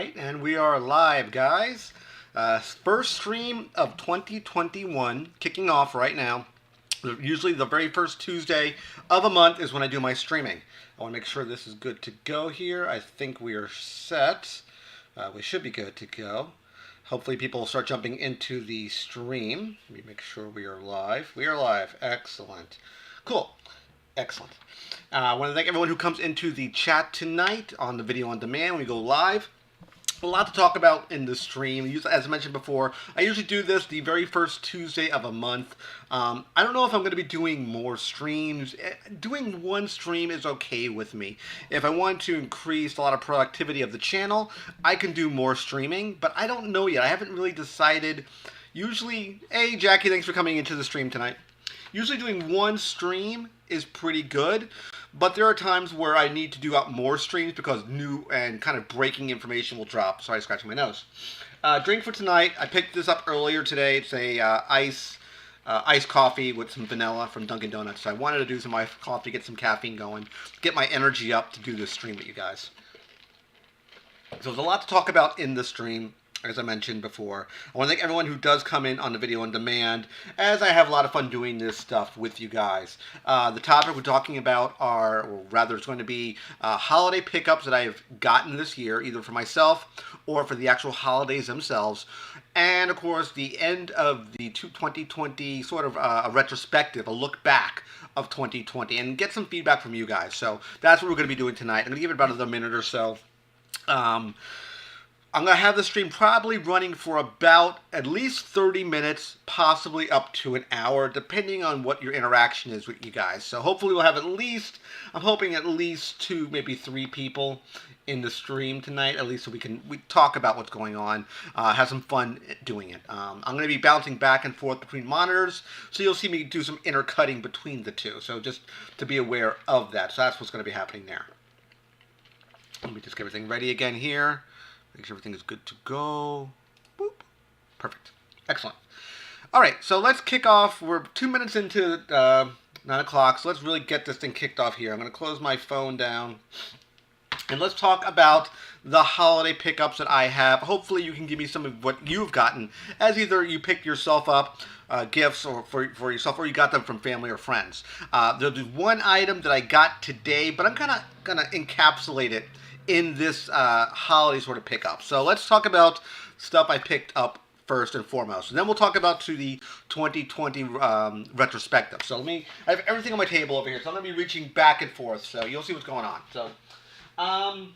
Alright, and we are live, guys. First stream of 2021, kicking off right now. Usually the very first Tuesday of a month is when I do my streaming. I want to make sure this is good to go here. I think we are set. We should be good to go. Hopefully people will start jumping into the stream. Let me make sure we are live. We are live. Excellent. Cool. Excellent. I want to thank everyone who comes into the chat tonight on the video on demand when we go live. A lot to talk about in the stream. As I mentioned before, I usually do this the very first Tuesday of a month. I don't know if I'm going to be doing more streams. Doing one stream is okay with me. If I want to increase a lot of productivity of the channel, I can do more streaming, but I don't know yet. I haven't really decided. Usually, hey Jackie, thanks for coming into the stream tonight. Usually doing one stream is pretty good, but there are times where I need to do out more streams because new and kind of breaking information will drop. Sorry, scratching my nose. Drink for tonight. I picked this up earlier today. It's a iced coffee with some vanilla from Dunkin' Donuts. So I wanted to do some iced coffee, get some caffeine going, get my energy up to do this stream with you guys. So there's a lot to talk about in the stream. As I mentioned before, I want to thank everyone who does come in on the video on demand, as I have a lot of fun doing this stuff with you guys. The topic we're talking about are, or rather it's going to be holiday pickups that I've gotten this year, either for myself or for the actual holidays themselves. And of course, the end of the 2020 sort of a retrospective, a look back of 2020, and get some feedback from you guys. So that's what we're going to be doing tonight. I'm going to give it about another minute or so. I'm going to have the stream probably running for about at least 30 minutes, possibly up to an hour, depending on what your interaction is with you guys. So hopefully we'll have at least, I'm hoping at least 2, maybe 3 people in the stream tonight, at least so we talk about what's going on, have some fun doing it. I'm going to be bouncing back and forth between monitors, so you'll see me do some intercutting between the two. So just to be aware of that. So that's what's going to be happening there. Let me just get everything ready again here. Make sure everything is good to go. Boop. Perfect. Excellent. All right, so let's kick off. We're 2 minutes into 9 o'clock, so let's really get this thing kicked off here. I'm going to close my phone down, and let's talk about the holiday pickups that I have. Hopefully you can give me some of what you've gotten, as either you picked yourself up gifts or for yourself, or you got them from family or friends. There's one item that I got today, but I'm kind of going to encapsulate it in this holiday sort of pickup. So let's talk about stuff I picked up first and foremost. And then we'll talk about to the 2020 retrospective. So I have everything on my table over here. So I'm going to be reaching back and forth. So you'll see what's going on. So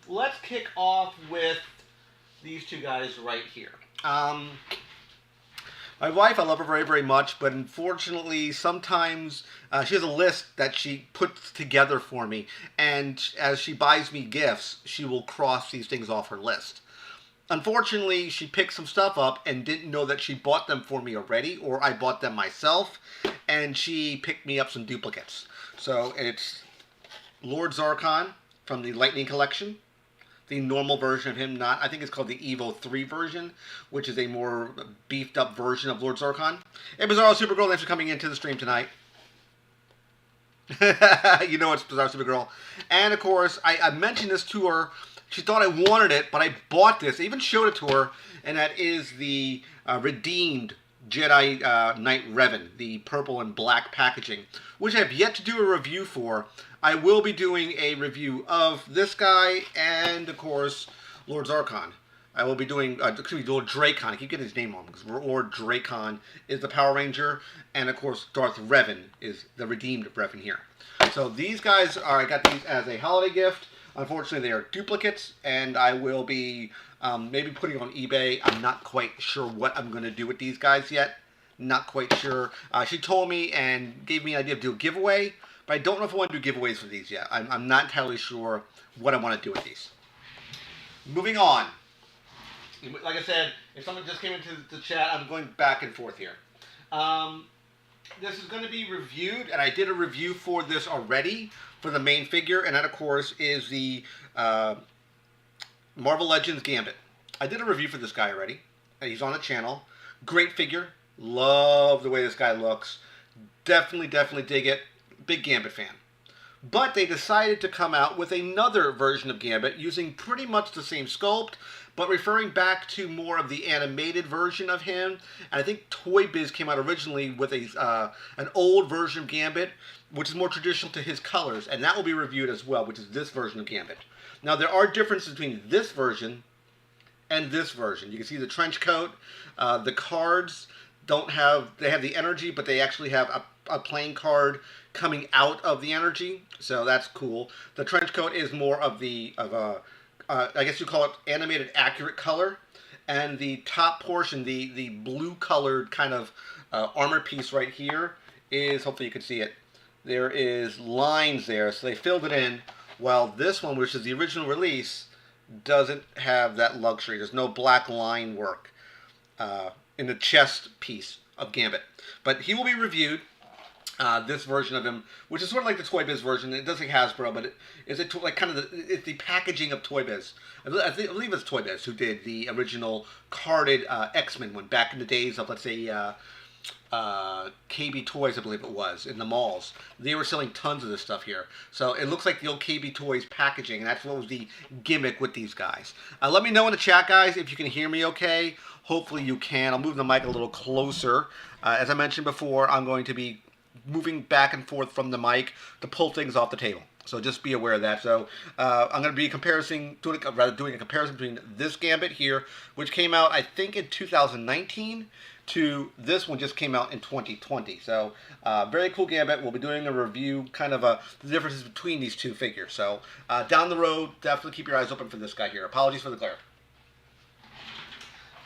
let's kick off with these two guys right here. My wife, I love her very, very much, but unfortunately, sometimes she has a list that she puts together for me, and as she buys me gifts, she will cross these things off her list. Unfortunately, she picked some stuff up and didn't know that she bought them for me already, or I bought them myself, and she picked me up some duplicates. So it's Lord Zarkon from the Lightning Collection. The normal version of him, I think it's called the Evo 3 version, which is a more beefed up version of Lord Zarkon. Hey, Bizarro Supergirl, thanks for coming into the stream tonight. You know it's Bizarro Supergirl. And of course, I mentioned this to her. She thought I wanted it, but I bought this. I even showed it to her, and that is the redeemed Jedi Knight Revan, the purple and black packaging, which I have yet to do a review for. I will be doing a review of this guy and, of course, Lord Zarkon. I will be doing, excuse me, Lord Dracon. I keep getting his name wrong because Lord Dracon is the Power Ranger, and, of course, Darth Revan is the redeemed Revan here. So these guys I got these as a holiday gift. Unfortunately, they are duplicates, and I will be maybe putting on eBay. I'm not quite sure what I'm going to do with these guys yet. Not quite sure. She told me and gave me an idea of do a giveaway, but I don't know if I want to do giveaways for these yet. I'm not entirely sure what I want to do with these. Moving on. Like I said, if someone just came into the chat, I'm going back and forth here. This is going to be reviewed, and I did a review for this already for the main figure, and that, of course, is the Marvel Legends Gambit. I did a review for this guy already. He's on the channel. Great figure. Love the way this guy looks. Definitely dig it. Big Gambit fan. But they decided to come out with another version of Gambit using pretty much the same sculpt, but referring back to more of the animated version of him. And I think Toy Biz came out originally with an old version of Gambit, which is more traditional to his colors, and that will be reviewed as well, which is this version of Gambit. Now, there are differences between this version and this version. You can see the trench coat. The cards they have the energy, but they actually have a playing card coming out of the energy, so that's cool. The trench coat is more of I guess you call it animated accurate color, and the top portion, the blue colored kind of armor piece right here is, hopefully you can see it, there is lines there, so they filled it in, while this one, which is the original release, doesn't have that luxury. There's no black line work in the chest piece of Gambit. But he will be reviewed, this version of him, which is sort of like the Toy Biz version. It does say Hasbro, but it's like kind of it's the packaging of Toy Biz. I believe it's Toy Biz who did the original carded X-Men one back in the days of, let's say, KB Toys, I believe it was, in the malls. They were selling tons of this stuff here. So it looks like the old KB Toys packaging, and that's what was the gimmick with these guys. Let me know in the chat, guys, if you can hear me okay. Hopefully you can. I'll move the mic a little closer. As I mentioned before, I'm going to be moving back and forth from the mic to pull things off the table. So just be aware of that. So I'm going to be doing a comparison between this Gambit here, which came out, I think, in 2019, to this one just came out in 2020. So very cool Gambit. We'll be doing a review, kind of the differences between these two figures. So down the road, definitely keep your eyes open for this guy here. Apologies for the glare.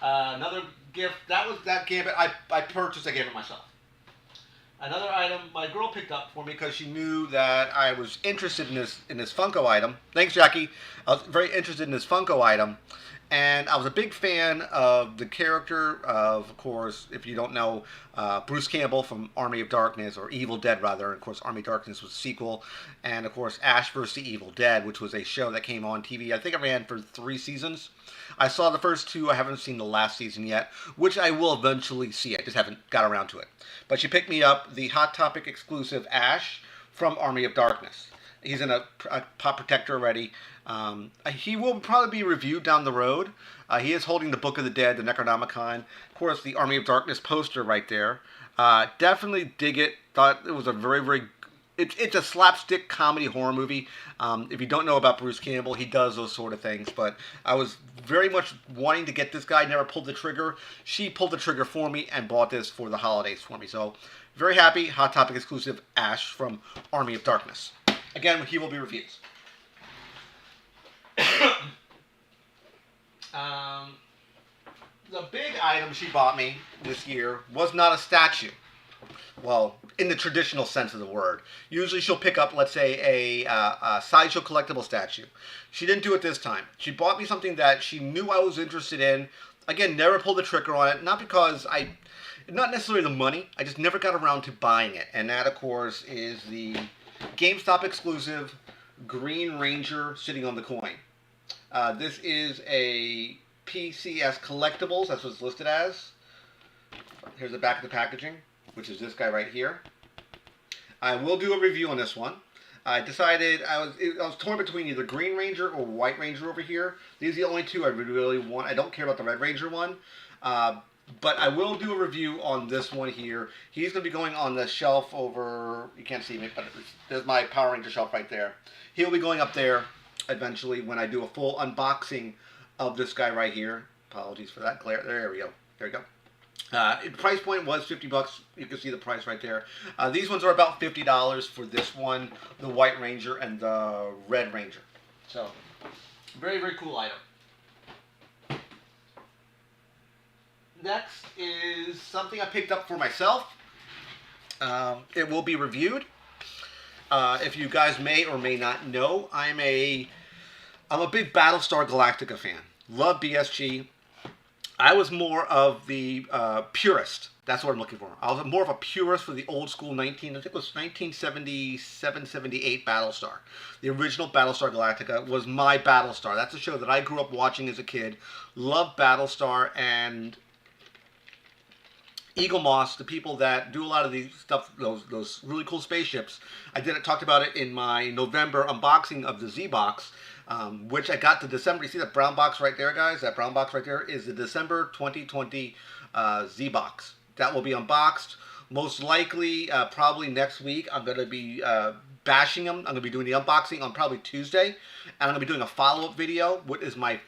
Another gift, that was that Gambit. I purchased a Gambit myself. Another item my girl picked up for me because she knew that I was interested in this Funko item. Thanks, Jackie. I was very interested in this Funko item, and I was a big fan of the character of course, if you don't know, Bruce Campbell from Army of Darkness, or Evil Dead rather. Of course, Army of Darkness was a sequel, and of course, Ash vs. the Evil Dead, which was a show that came on TV. I think it ran for 3 seasons. I saw the first 2. I haven't seen the last season yet, which I will eventually see. I just haven't got around to it. But she picked me up the Hot Topic exclusive Ash from Army of Darkness. He's in a pop protector already. He will probably be reviewed down the road. He is holding the Book of the Dead, the Necronomicon. Of course, the Army of Darkness poster right there. Definitely dig it. Thought it was a very, very... It's a slapstick comedy horror movie. If you don't know about Bruce Campbell, he does those sort of things. But I was very much wanting to get this guy. Never pulled the trigger. She pulled the trigger for me and bought this for the holidays for me. So very happy. Hot Topic exclusive Ash from Army of Darkness. Again, he will be reviewed. The big item she bought me this year was not a statue. Well, in the traditional sense of the word. Usually she'll pick up, let's say, a Sideshow collectible statue. She didn't do it this time. She bought me something that she knew I was interested in. Again, never pulled the trigger on it. Not because not necessarily the money. I just never got around to buying it. And that, of course, is the GameStop exclusive Green Ranger sitting on the coin. This is a PCS Collectibles. That's what it's listed as. Here's the back of the packaging, which is this guy right here. I will do a review on this one. I decided I was torn between either Green Ranger or White Ranger over here. These are the only two I really want. I don't care about the Red Ranger one. But I will do a review on this one here. He's going to be going on the shelf over... You can't see me, but there's my Power Ranger shelf right there. He'll be going up there eventually when I do a full unboxing of this guy right here. Apologies for that glare. There we go. There we go. The price point was $50. You can see the price right there. These ones are about $50 for this one, the White Ranger and the Red Ranger. So, very, very cool item. Next is something I picked up for myself. It will be reviewed. If you guys may or may not know, I'm a big Battlestar Galactica fan. Love BSG. I was more of the purist. That's what I'm looking for. I was more of a purist for the old school I think it was 1977, 78 Battlestar. The original Battlestar Galactica was my Battlestar. That's a show that I grew up watching as a kid. Loved Battlestar, and Eagle Moss, the people that do a lot of these stuff, those really cool spaceships. Talked about it in my November unboxing of the Z box, which I got the December. You see that brown box right there, guys? That brown box right there is the December 2020 Z box. That will be unboxed. Most likely, probably next week, I'm going to be bashing them. I'm going to be doing the unboxing on probably Tuesday, and I'm going to be doing a follow-up video. What is my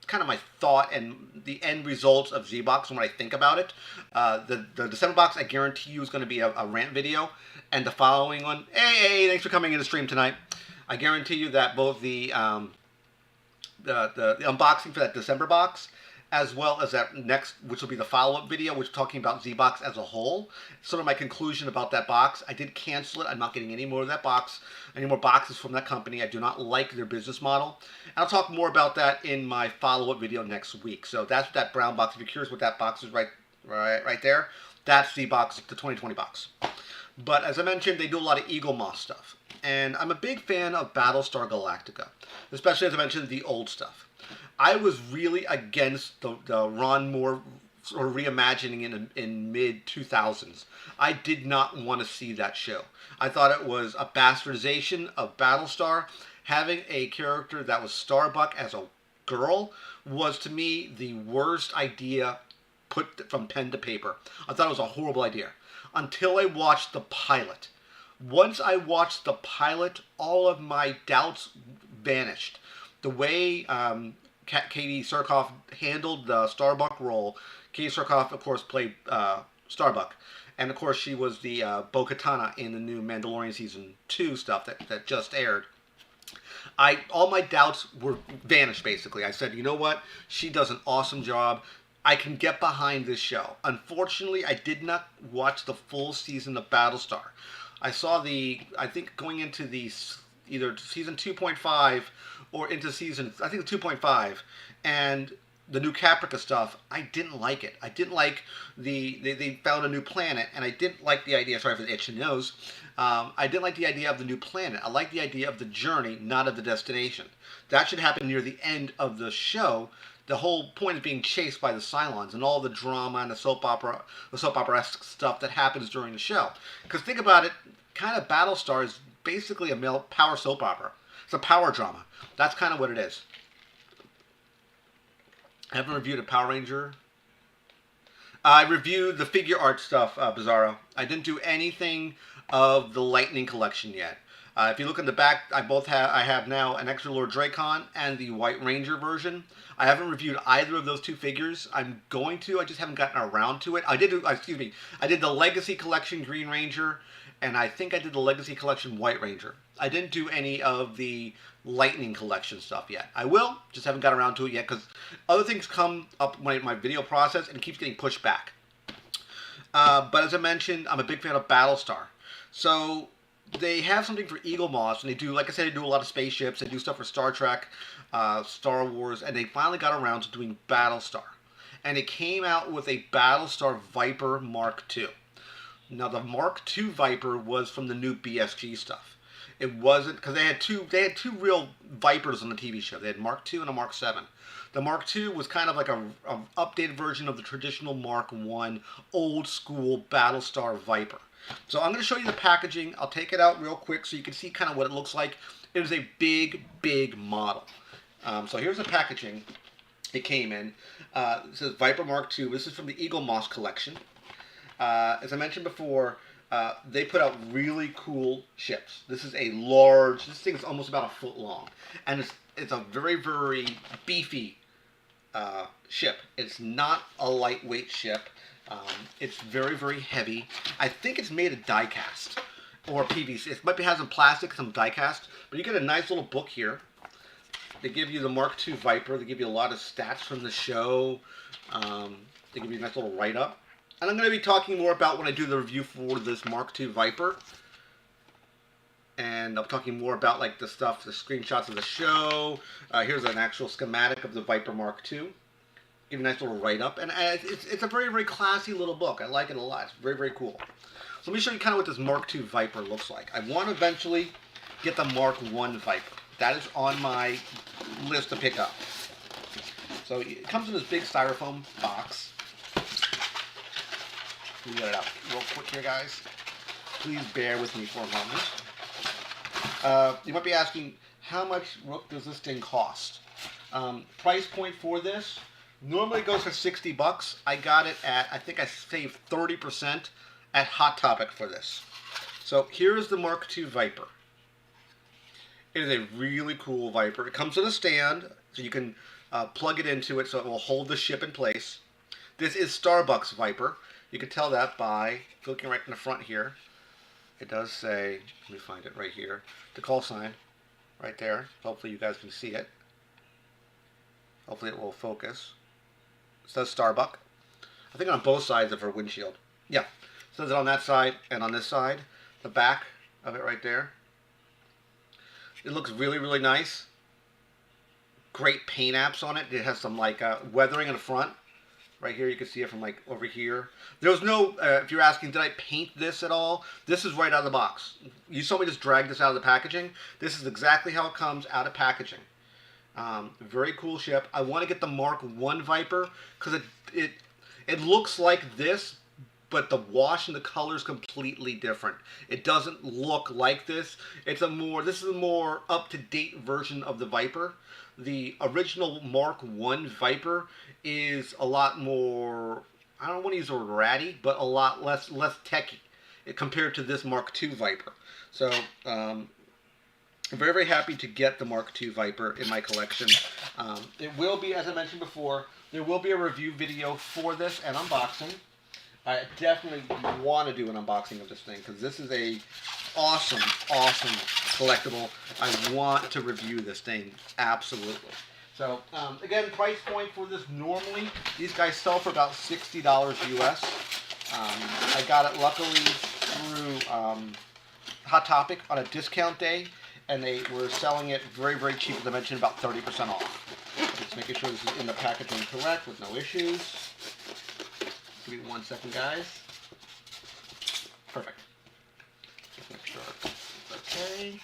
kind of my thought and the end results of Z-Box and what I think about it. The December box, I guarantee you, is going to be a rant video. And the following one, hey, thanks for coming in the stream tonight. I guarantee you that both the unboxing for that December box, as well as that next, which will be the follow-up video, which is talking about Z-Box as a whole. Sort of my conclusion about that box. I did cancel it. I'm not getting any more of that box, any more boxes from that company. I do not like their business model. And I'll talk more about that in my follow-up video next week. So that's that brown box. If you're curious what that box is right there, that's Z-Box, the 2020 box. But as I mentioned, they do a lot of Eagle Moss stuff. And I'm a big fan of Battlestar Galactica, especially as I mentioned, the old stuff. I was really against the Ron Moore sort of reimagining in mid-2000s. I did not want to see that show. I thought it was a bastardization of Battlestar. Having a character that was Starbuck as a girl was, to me, the worst idea put from pen to paper. I thought it was a horrible idea. Until I watched the pilot. Once I watched the pilot, all of my doubts vanished. The way Katie Sackhoff handled the Starbuck role. Katie Sackhoff, of course, played Starbuck. And, of course, she was the Bo-Katan in the new Mandalorian Season 2 stuff that just aired. All my doubts were vanished, basically. I said, you know what? She does an awesome job. I can get behind this show. Unfortunately, I did not watch the full season of Battlestar. I saw I think going into the either season 2.5 or into season, I think the 2.5, and the new Caprica stuff, I didn't like it. I didn't like they found a new planet, and I didn't like the idea, sorry for the itch and nose, I didn't like the idea of the new planet. I like the idea of the journey, not of the destination. That should happen near the end of the show. The whole point is being chased by the Cylons and all the drama and the soap opera-esque stuff that happens during the show. Because think about it, kind of Battlestar is basically a male power soap opera. It's a power drama. That's kind of what it is. I haven't reviewed a Power Ranger. I reviewed the figure art stuff, Bizarro. I didn't do anything of the Lightning collection yet. If you look in the back, I have now an Extra Lord Dracon and the White Ranger version. I haven't reviewed either of those two figures. I'm going to. I just haven't gotten around to it. I did the Legacy Collection Green Ranger, and I think I did the Legacy Collection White Ranger. I didn't do any of the Lightning Collection stuff yet. I will, just haven't got around to it yet because other things come up when my video process and it keeps getting pushed back. But as I mentioned, I'm a big fan of Battlestar. So they have something for Eagle Moss, and they do, like I said, they do a lot of spaceships. They do stuff for Star Trek, Star Wars, and they finally got around to doing Battlestar. And it came out with a Battlestar Viper Mark II. Now, the Mark II Viper was from the new BSG stuff. It wasn't, because they had two real Vipers on the TV show. They had Mark II and a Mark VII. The Mark II was kind of like an updated version of the traditional Mark I old school Battlestar Viper. So I'm going to show you the packaging. I'll take it out real quick so you can see kind of what it looks like. It is a big, big model. So here's the packaging it came in. It says Viper Mark II. This is from the Eagle Moss collection. As I mentioned before, they put out really cool ships. This is a large, this thing is almost about a foot long. And it's a very, very beefy ship. It's not a lightweight ship. It's very, very heavy. I think it's made of die cast or PVC. It might have some plastic, some die cast. But you get a nice little book here. They give you the Mark II Viper. They give you a lot of stats from the show. They give you a nice little write-up. And I'm going to be talking more about when I do the review for this Mark II Viper. And I'm talking more about like the stuff, the screenshots of the show. Here's an actual schematic of the Viper Mark II. Give you a nice little write-up. And it's a very, very classy little book. I like it a lot. It's very, very cool. So let me show you kind of what this Mark II Viper looks like. I want to eventually get the Mark I Viper. That is on my list to pick up. So it comes in this big styrofoam box. Let me get it out real quick here, guys. Please bear with me for a moment. You might be asking, how much Rook does this thing cost? Price point for this normally goes for $60. I got it at, I think I saved 30% at Hot Topic for this. So here is the Mark II Viper. It is a really cool Viper. It comes with a stand, so you can plug it into it so it will hold the ship in place. This is Starbucks Viper. You can tell that by looking right in the front here. It does say, let me find it right here, the call sign right there. Hopefully you guys can see it. Hopefully it will focus. It says Starbucks. I think on both sides of her windshield. Yeah, it says it on that side and on this side. The back of it right there. It looks really, really nice. Great paint apps on it. It has some like weathering in the front. Right here, you can see it from like over here. There was no, if you're asking, did I paint this at all? This is right out of the box. You saw me just drag this out of the packaging. This is exactly how it comes out of packaging. Very cool ship. I want to get the Mark I Viper because it looks like this, but the wash and the color is completely different. It doesn't look like this. This is a more up-to-date version of the Viper. The original Mark I Viper is a lot more, I don't want to use the word ratty, but a lot less techy compared to this Mark II Viper. So I'm very, very happy to get the Mark II Viper in my collection. It will be, as I mentioned before, there will be a review video for this and unboxing. I definitely want to do an unboxing of this thing because this is a awesome, awesome collectible. I want to review this thing, absolutely. So, again, price point for this normally, these guys sell for about $60 US. I got it luckily through Hot Topic on a discount day, and they were selling it very, very cheap, as I mentioned, about 30% off. Just making sure this is in the packaging correct with no issues. Give me 1 second, guys. Perfect. Just make sure it's okay.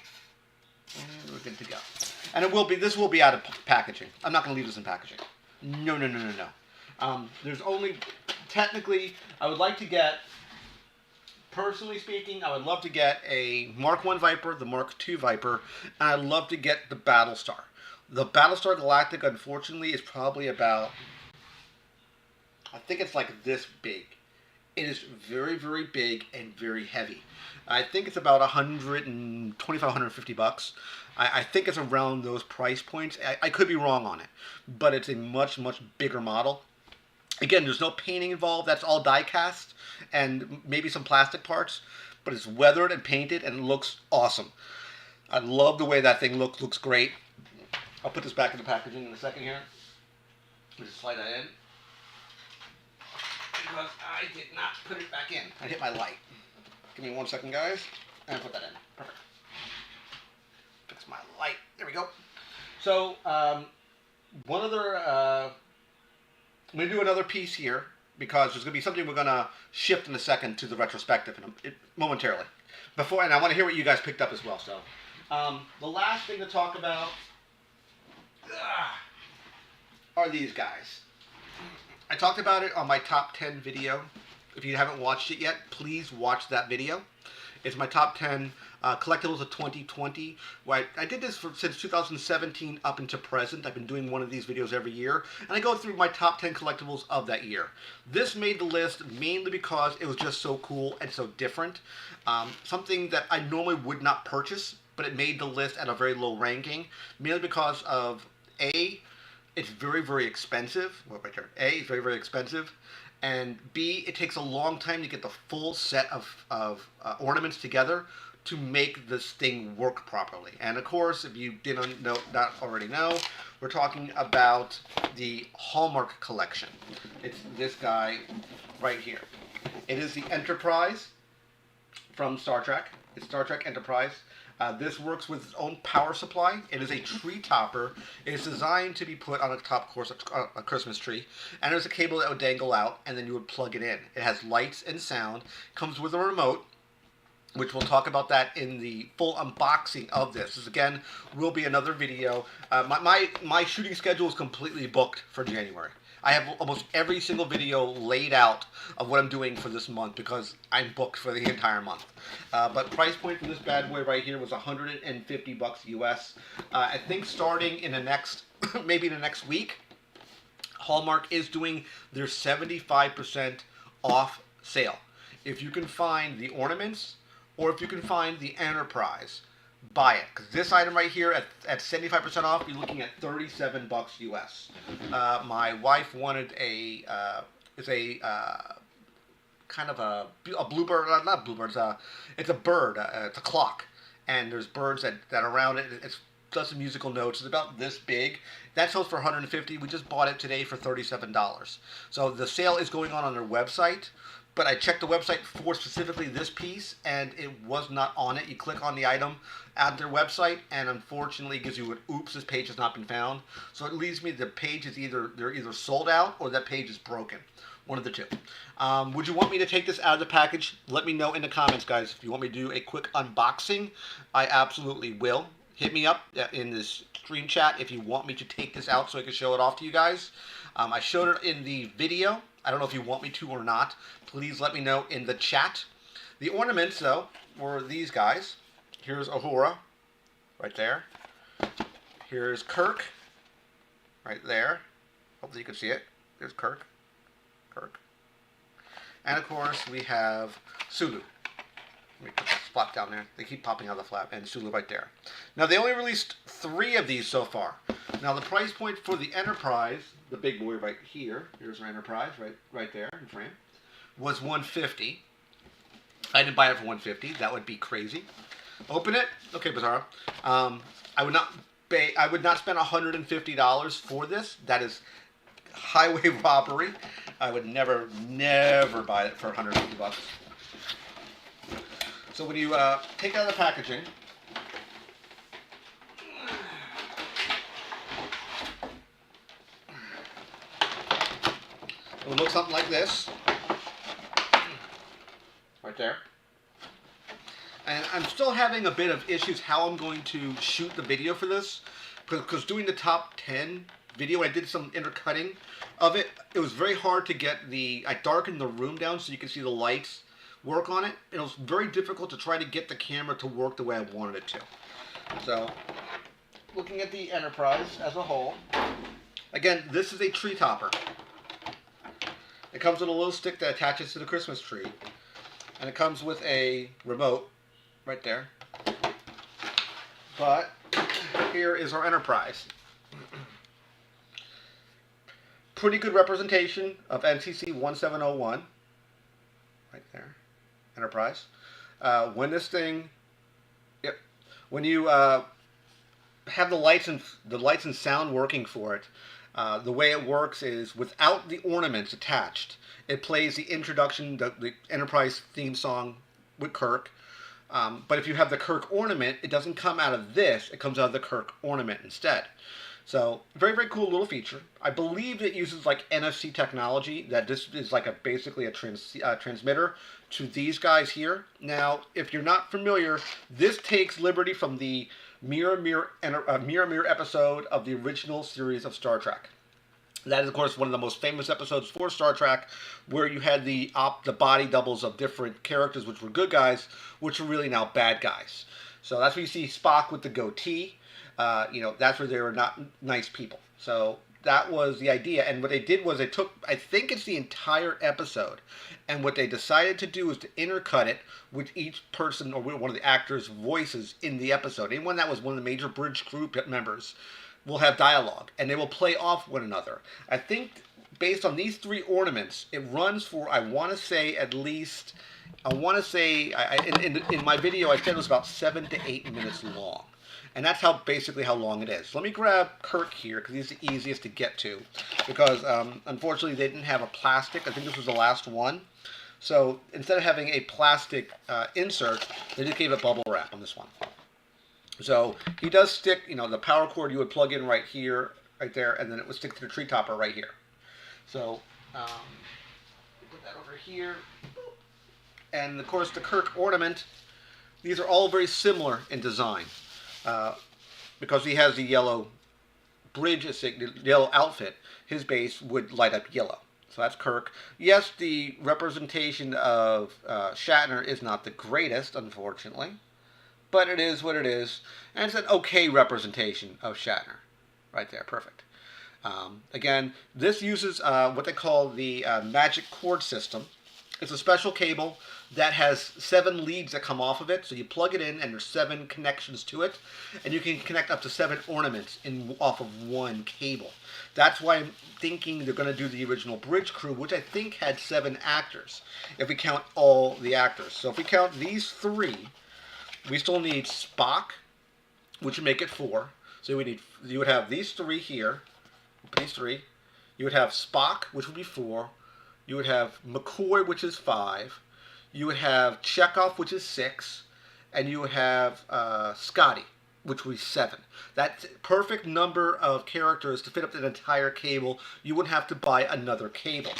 And we're good to go. And this will be out of packaging. I'm not going to leave this in packaging. No, no, no, no, no. There's only, technically, I would like to get, personally speaking, I would love to get a Mark I Viper, the Mark II Viper, and I'd love to get the Battlestar. The Battlestar Galactica, unfortunately, is probably about, I think it's like this big. It is very, very big and very heavy. I think it's about $125, $150. I think it's around those price points. I could be wrong on it, but it's a much, much bigger model. Again, there's no painting involved. That's all die cast and maybe some plastic parts, but it's weathered and painted and it looks awesome. I love the way that thing looks. Looks great. I'll put this back in the packaging in a second here. Just slide that in. Because I did not put it back in. I hit my light. Give me 1 second, guys, and put that in. Perfect. Fix my light. There we go. So, one other, I'm going to do another piece here because there's going to be something we're going to shift in a second to the retrospective momentarily. And I want to hear what you guys picked up as well. So, the last thing to talk about are these guys. I talked about it on my top 10 video. If you haven't watched it yet, please watch that video. It's my top 10 collectibles of 2020. I did this since 2017 up into present. I've been doing one of these videos every year, and I go through my top 10 collectibles of that year. This made the list mainly because it was just so cool and so different. Something that I normally would not purchase, but it made the list at a very low ranking, mainly because of A, it's very, very expensive. Well, right there. A, it's very, very expensive. And B, it takes a long time to get the full set of ornaments together to make this thing work properly. And of course, if you not already know, we're talking about the Hallmark collection. It's this guy right here. It is the Enterprise from Star Trek. It's Star Trek Enterprise. This works with its own power supply. It is a tree topper. It is designed to be put on a top, of course, a Christmas tree. And there's a cable that would dangle out, and then you would plug it in. It has lights and sound. Comes with a remote, which we'll talk about that in the full unboxing of this. This, again, will be another video. My shooting schedule is completely booked for January. I have almost every single video laid out of what I'm doing for this month because I'm booked for the entire month. But price point for this bad boy right here was $150 US. I think starting in the next, maybe the next week, Hallmark is doing their 75% off sale. If you can find the ornaments or if you can find the Enterprise, buy it. Because this item right here at 75% off, you're looking at $37 US. My wife wanted it's a kind of a bluebird, not bluebird, it's a bird, it's a clock. And there's birds that around it. It does some musical notes. It's about this big. That sells for $150. We just bought it today for $37. So the sale is going on their website. But I checked the website for specifically this piece, and it was not on it. You click on the item at their website, and unfortunately it gives you an oops, this page has not been found. So it leaves me the page is they're either sold out or that page is broken. One of the two. Would you want me to take this out of the package? Let me know in the comments, guys. If you want me to do a quick unboxing, I absolutely will. Hit me up in this stream chat if you want me to take this out so I can show it off to you guys. I showed it in the video. I don't know if you want me to or not. Please let me know in the chat. The ornaments, though, were these guys. Here's Uhura, right there. Here's Kirk, right there. Hopefully you can see it. There's Kirk. And, of course, we have Sulu. Let me put that spot down there. They keep popping out of the flap. And Sulu right there. Now, they only released 3 of these so far. Now, the price point for the Enterprise, the big boy right here, here's our Enterprise right there in frame, was $150. I didn't buy it for $150. That would be crazy. Open it. Okay, Bizarro. I would not spend $150 for this. That is highway robbery. I would never buy it for $150. So when you take out the packaging, it will look something like this, right there. And I'm still having a bit of issues how I'm going to shoot the video for this, because doing the top 10 video, I did some intercutting of it. It was very hard to get I darkened the room down so you can see the lights work on it. It was very difficult to try to get the camera to work the way I wanted it to. So, looking at the Enterprise as a whole, again, this is a tree topper. It comes with a little stick that attaches to the Christmas tree. And it comes with a remote right there. But here is our Enterprise. Pretty good representation of NCC 1701. Right there. Enterprise. When this thing, when you have the lights and sound working for it, the way it works is without the ornaments attached, it plays the introduction, the Enterprise theme song with Kirk. But if you have the Kirk ornament, it doesn't come out of this, it comes out of the Kirk ornament instead. So, very, very cool little feature. I believe it uses like NFC technology, that this is like basically a transmitter to these guys here. Now, if you're not familiar, this takes liberty from the Mirror episode of the original series of Star Trek. That is, of course, one of the most famous episodes for Star Trek, where you had the body doubles of different characters, which were good guys, which are really now bad guys. So that's where you see Spock with the goatee. That's where they were not nice people. So that was the idea. And what they did was they took, I think it's the entire episode, and what they decided to do is to intercut it with each person or one of the actors' voices in the episode. Anyone that was one of the major bridge crew members will have dialogue, and they will play off one another. I think based on these 3 ornaments, it runs for, I want to say, at least, in my video, I said it was about 7 to 8 minutes long. And that's basically how long it is. Let me grab Kirk here, because he's the easiest to get to. Because, unfortunately, they didn't have a plastic. I think this was the last one. So, instead of having a plastic insert, they just gave it bubble wrap on this one. So, he does stick, the power cord you would plug in right here, right there, and then it would stick to the tree topper right here. So, put that over here. And, of course, the Kirk ornament, these are all very similar in design. Because he has the yellow bridge yellow outfit, his base would light up yellow. So that's Kirk. Yes, the representation of Shatner is not the greatest, unfortunately, but it is what it is, and it's an okay representation of Shatner. Right there, perfect. Again, this uses what they call the magic cord system. It's a special cable that has 7 leads that come off of it. So you plug it in, and there's 7 connections to it, and you can connect up to 7 ornaments off of one cable. That's why I'm thinking they're going to do the original Bridge Crew, which I think had 7 actors, if we count all the actors. So if we count these 3, we still need Spock, which would make it 4. So you would have these 3 here, these 3. You would have Spock, which would be 4. You would have McCoy, which is 5. You would have Chekhov, which is 6. And you would have Scotty, which would be 7. That's a perfect number of characters to fit up an entire cable. You wouldn't have to buy another cable.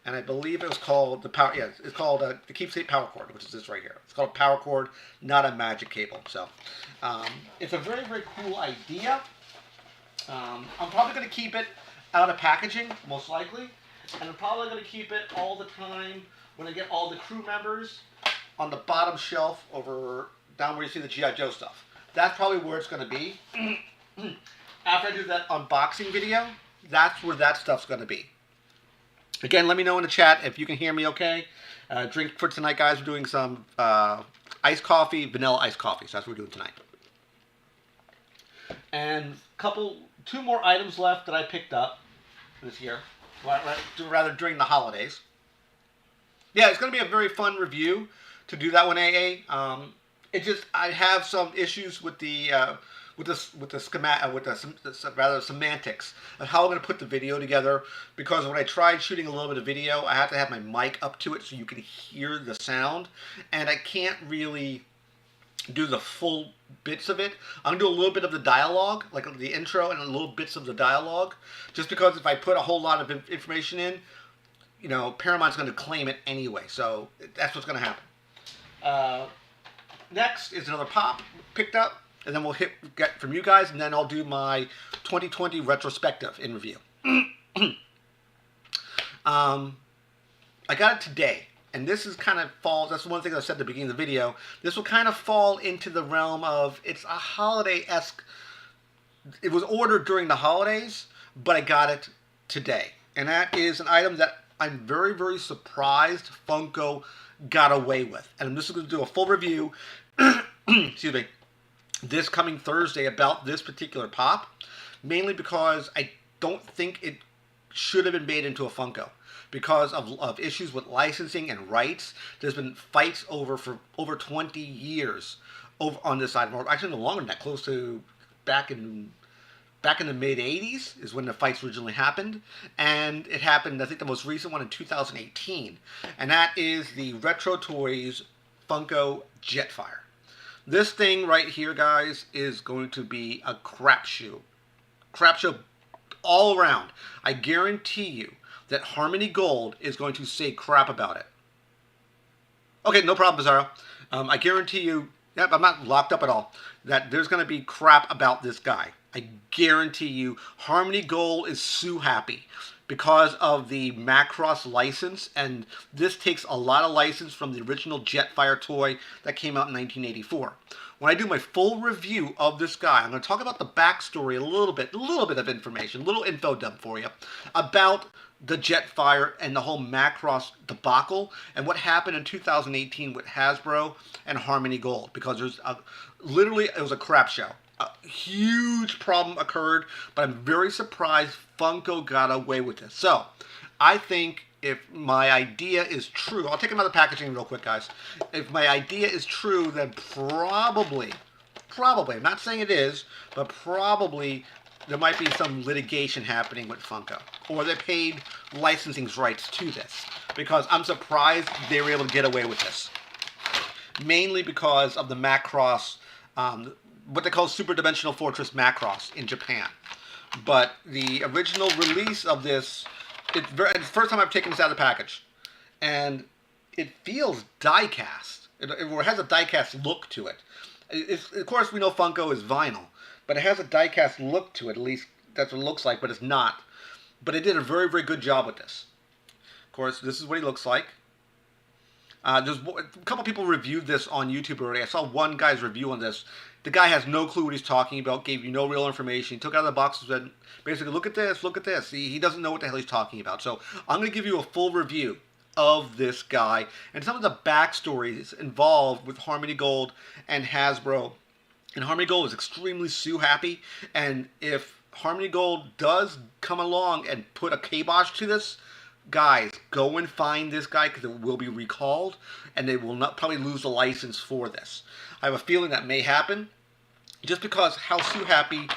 And I believe it was called the power. Yeah, it's called the keepsake power cord, which is this right here. It's called a power cord, not a magic cable. So it's a very, very cool idea. I'm probably going to keep it out of packaging, most likely. And I'm probably going to keep it all the time when I get all the crew members on the bottom shelf over down where you see the G.I. Joe stuff. That's probably where it's going to be. After I do that unboxing video, that's where that stuff's going to be. Again, let me know in the chat if you can hear me okay. Drink for tonight, guys. We're doing some iced coffee, vanilla iced coffee. So that's what we're doing tonight. And 2 more items left that I picked up this year. Rather during the holidays. Yeah, it's going to be a very fun review to do that one, AA. I have some issues with the semantics of how I'm going to put the video together, because when I tried shooting a little bit of video, I have to have my mic up to it so you can hear the sound, and I can't really do the full bits of it. I'm going to do a little bit of the dialogue, like the intro and a little bits of the dialogue, just because if I put a whole lot of information in, you know, Paramount's going to claim it anyway. So that's what's going to happen. Next is another pop picked up, and then we'll get from you guys, and then I'll do my 2020 retrospective in review. I got it today. And this is kind of falls, that's one thing I said at the beginning of the video, this will kind of fall into the realm of, it's a holiday-esque, it was ordered during the holidays, but I got it today. And that is an item that I'm very, very surprised Funko got away with. And I'm just going to do a full review, excuse me, this coming Thursday about this particular pop, mainly because I don't think it should have been made into a Funko. Because of issues with licensing and rights, there's been fights for over 20 years over on this side. Actually, no longer than that. Close to back in the mid 80s is when the fights originally happened, and it happened. I think the most recent one in 2018, and that is the Retro Toys Funko Jetfire. This thing right here, guys, is going to be a crapshoot all around. I guarantee you that Harmony Gold is going to say crap about it. Okay, no problem, Bizarro. I guarantee you, yep, I'm not locked up at all, that there's going to be crap about this guy. I guarantee you, Harmony Gold is so happy because of the Macross license, and this takes a lot of license from the original Jetfire toy that came out in 1984. When I do my full review of this guy, I'm going to talk about the backstory a little bit of information, a little info dump for you about the Jetfire and the whole Macross debacle and what happened in 2018 with Hasbro and Harmony Gold, because there's literally it was a crap show. A huge problem occurred, but I'm very surprised Funko got away with this. So I think if my idea is true, I'll take them out of the packaging real quick, guys. If my idea is true, then probably, I'm not saying it is, but probably there might be some litigation happening with Funko, or they paid licensing rights to this, because I'm surprised they were able to get away with this. Mainly because of the Macross, what they call Super Dimensional Fortress Macross in Japan. But the original release of this, it's the first time I've taken this out of the package, and it feels die-cast. It has a die-cast look to it. Of course, we know Funko is vinyl, but it has a die-cast look to it, at least that's what it looks like, but it's not. But it did a very, very good job with this. Of course, this is what he looks like. There's a couple people reviewed this on YouTube already. I saw one guy's review on this. The guy has no clue what he's talking about, gave you no real information. He took it out of the box and said, basically, look at this, look at this. He doesn't know what the hell he's talking about. So I'm going to give you a full review of this guy and some of the backstories involved with Harmony Gold and Hasbro. And Harmony Gold is extremely Sue happy. And if Harmony Gold does come along and put a kibosh to this, guys, go and find this guy because it will be recalled and they will not probably lose the license for this. I have a feeling that may happen just because how Sue happy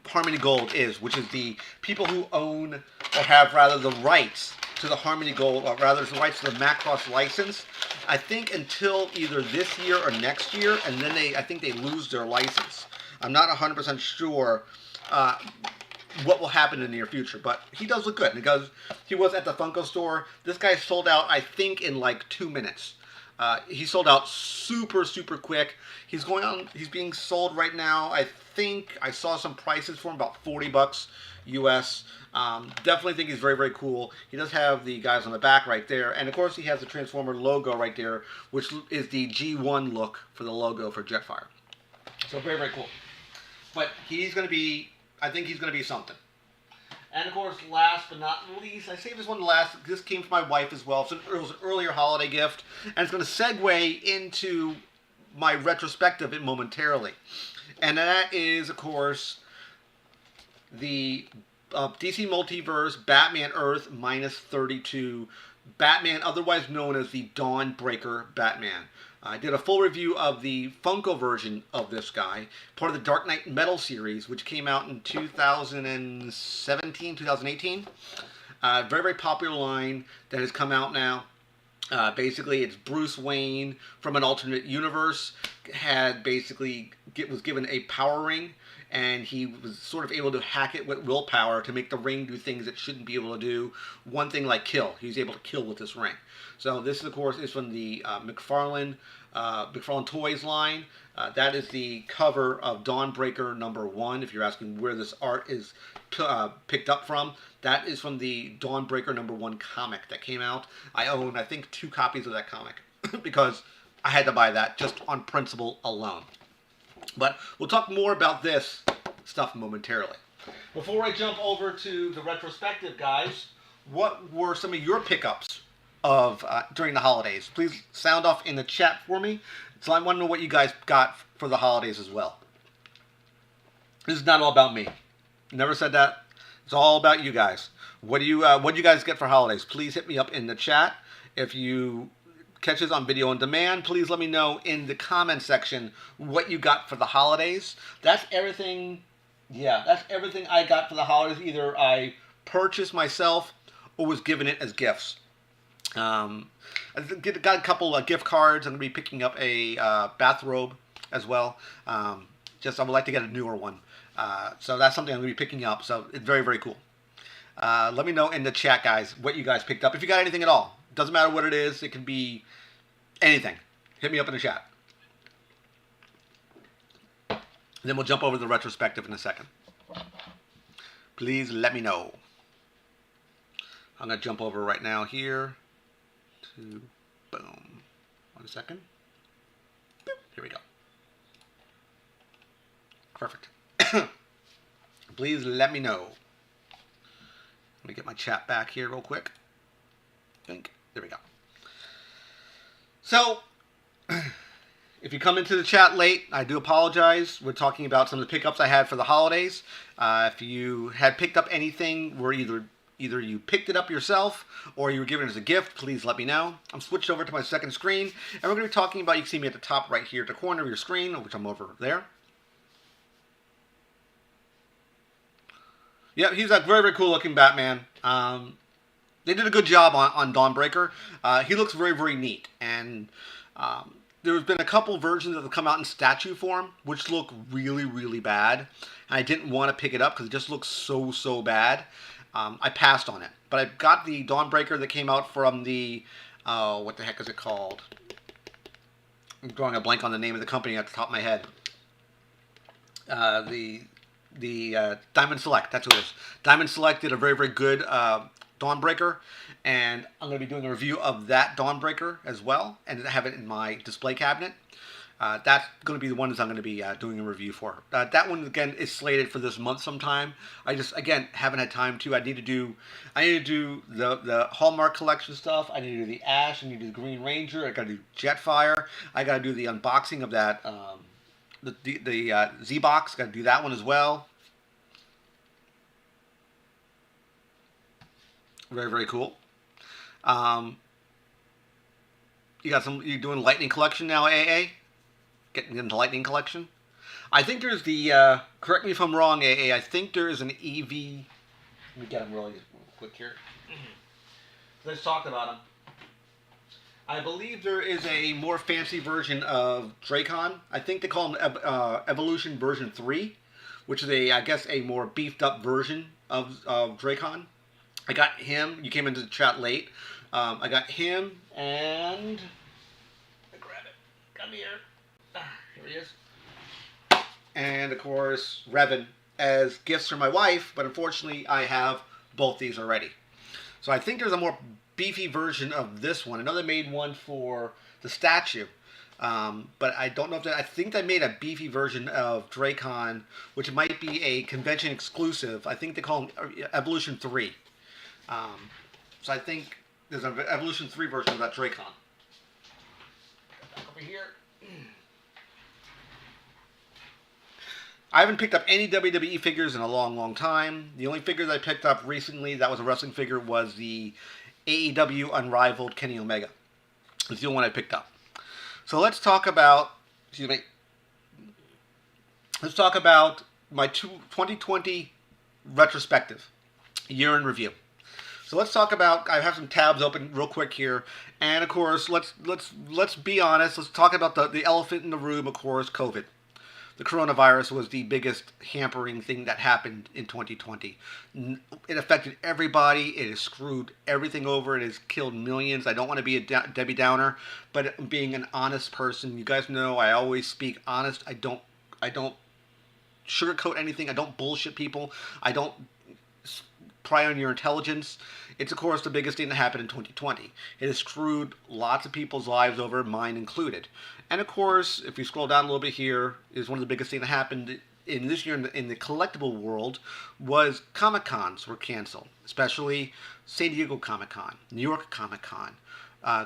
Harmony Gold is, which is the people who own or have rather the rights to the Harmony Gold, or rather the rights to the Macross license. I think until either this year or next year, and then I think they lose their license. I'm not 100% sure what will happen in the near future, but he does look good because he was at the Funko store. This guy sold out, I think, in like 2 minutes. He sold out super, super quick. He's being sold right now. I think I saw some prices for him, about $40 US. Definitely think he's very, very cool. He does have the guys on the back right there. And of course he has the Transformer logo right there, which is the G1 look for the logo for Jetfire. So very, very cool. But he's going to be, I think he's going to be something. And of course, last but not least, I saved this one last. This came from my wife as well. So it was an earlier holiday gift. And it's going to segue into my retrospective momentarily. And that is, of course, the DC Multiverse Batman Earth -32 Batman, otherwise known as the Dawnbreaker Batman. I did a full review of the Funko version of this guy, part of the Dark Knight Metal series, which came out in 2017, 2018. Very, very popular line that has come out now. Basically, it's Bruce Wayne from an alternate universe, was given a power ring, and he was sort of able to hack it with willpower to make the ring do things it shouldn't be able to do. One thing like kill. He was able to kill with this ring. So this, of course, is from the McFarlane Toys line. That is the cover of Dawnbreaker #1. If you're asking where this art is picked up from, that is from the Dawnbreaker #1 comic that came out. I own, I think, 2 copies of that comic because I had to buy that just on principle alone. But we'll talk more about this stuff momentarily. Before I jump over to the retrospective, guys, what were some of your pickups of during the holidays? Please sound off in the chat for me. So I want to know what you guys got for the holidays as well. This is not all about me. Never said that. It's all about you guys. What do you guys get for holidays? Please hit me up in the chat. If you catch this on video on demand, please let me know in the comment section what you got for the holidays. That's everything. Yeah, that's everything I got for the holidays. Either I purchased myself or was given it as gifts. I got a couple of gift cards. I'm going to be picking up a bathrobe as well. I would like to get a newer one. So that's something I'm going to be picking up. So it's very, very cool. Let me know in the chat, guys, what you guys picked up. If you got anything at all. Doesn't matter what it is. It can be anything. Hit me up in the chat. Then we'll jump over to the retrospective in a second. Please let me know. I'm going to jump over right now here to boom. 1 second. Boop. Here we go. Perfect. Please let me know. Let me get my chat back here real quick. There we go. So, if you come into the chat late, I do apologize. We're talking about some of the pickups I had for the holidays. If you had picked up anything where either you picked it up yourself or you were given it as a gift, please let me know. I'm switched over to my second screen, and we're going to be talking about, you can see me at the top right here at the corner of your screen, which I'm over there. Yeah, he's a very, very cool looking Batman. They did a good job on Dawnbreaker. He looks very, very neat. And there's been a couple versions that have come out in statue form, which look really, really bad. And I didn't want to pick it up because it just looks so, so bad. I passed on it. But I got the Dawnbreaker that came out from the, what the heck is it called? I'm drawing a blank on the name of the company at the top of my head. The Diamond Select. That's what it is. Diamond Select did a very, very good Dawnbreaker, and I'm going to be doing a review of that Dawnbreaker as well, and have it in my display cabinet. That's going to be the one that I'm going to be doing a review for. That one again is slated for this month sometime. I just again haven't had time to. I need to do the Hallmark collection stuff. I need to do the Ash. I need to do the Green Ranger. I got to do Jetfire. I got to do the unboxing of that the Z box. Got to do that one as well. Very, very cool. You doing Lightning collection now, AA? Getting into Lightning collection. I think there's the, correct me if I'm wrong, AA, I think there is an EV, let me get him really quick here. Let's talk about him. I believe there is a more fancy version of Dracon. I think they call him Evolution version 3, which is I guess a more beefed up version of Dracon. I got him, you came into the chat late. I got him and, grab it, come here. Here he is. And of course, Revan as gifts for my wife, but unfortunately I have both these already. So I think there's a more beefy version of this one. I know they made one for the statue, but I don't know if I think they made a beefy version of Dracon, which might be a convention exclusive. I think they call him Evolution 3. So I think there's an Evolution 3 version of that Dracon. Back over here. I haven't picked up any WWE figures in a long, long time. The only figures I picked up recently that was a wrestling figure was the AEW Unrivaled Kenny Omega. It's the only one I picked up. So let's talk about, let's talk about my 2020 retrospective, year in review. So let's talk about, I have some tabs open real quick here, and of course, let's be honest, let's talk about the elephant in the room, of course, COVID. The coronavirus was the biggest hampering thing that happened in 2020. It affected everybody. It has screwed everything over. It has killed millions. I don't want to be a Debbie Downer, but being an honest person, you guys know I always speak honest. I don't sugarcoat anything. I don't bullshit people. I don't pry on your intelligence. It's, of course, the biggest thing that happened in 2020. It has screwed lots of people's lives over, mine included. And, of course, if you scroll down a little bit here, is one of the biggest things that happened in this year in the collectible world was Comic-Cons were canceled, especially San Diego Comic-Con, New York Comic-Con,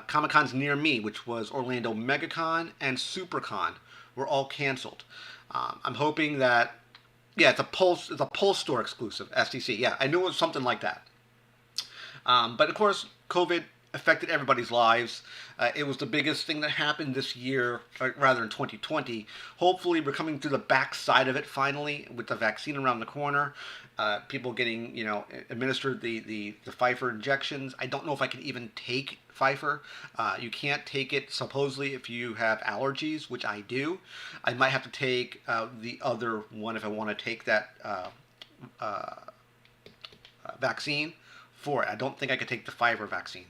Comic-Cons near me, which was Orlando MegaCon and SuperCon, were all canceled. I'm hoping that, yeah, it's a Pulse Store exclusive, STC. Yeah, I knew it was something like that. But of course, COVID affected everybody's lives. It was the biggest thing that happened this year, or rather in 2020. Hopefully, we're coming through the backside of it finally, with the vaccine around the corner. People getting, administered the Pfizer injections. I don't know if I can even take Pfizer. You can't take it supposedly if you have allergies, which I do. I might have to take the other one if I want to take that vaccine for it. I don't think I could take the Pfizer vaccine.